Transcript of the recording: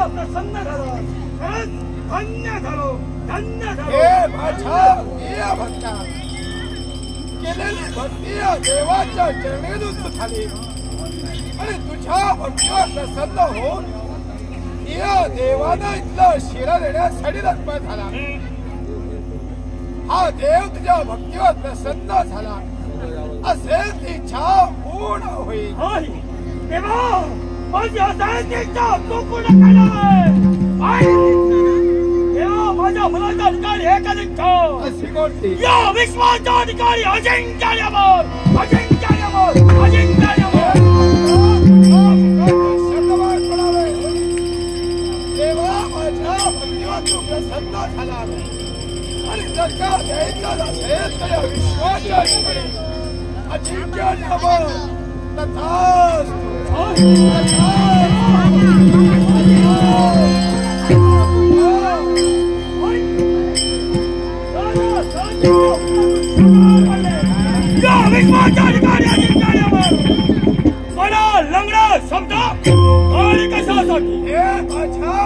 तुझा प्रसन्न झाला. खरंच धन्य झालो, धन्य झालो. हे माझ्या प्रिय भक्ता, केलेली भक्ती या देवाच्या चरणेतून झाली आणि तुझ्या भक्तीवर प्रसन्न होऊन या देवानं इथलं शिरा देण्यासाठी तत्पर झाला. हा देव तुझ्या भक्तीवर प्रसन्न झाला असेल ती इच्छा पूर्ण होईल. होय देवा, माझी असायची इच्छा तू पूर्ण करणार. देवा, माझ्या मुलाचा अधिकारी एकच इच्छा. अशी कोणती? या विश्वाचा अधिकारी अजिंक्यमोल, अजिंक्यमोल, अजिंक्यमोल. देवा, माझ्या भक्तीवर तू प्रसन्न झाला आणि जर का द्यायचा असेल तर विश्वाच्या अधिकारी अजिंक्यमोल तथास्तु. या विश्वाचा अधिकारी अजिंक्यमोल मला लंगडा शब्द आणि कशासाठी? हे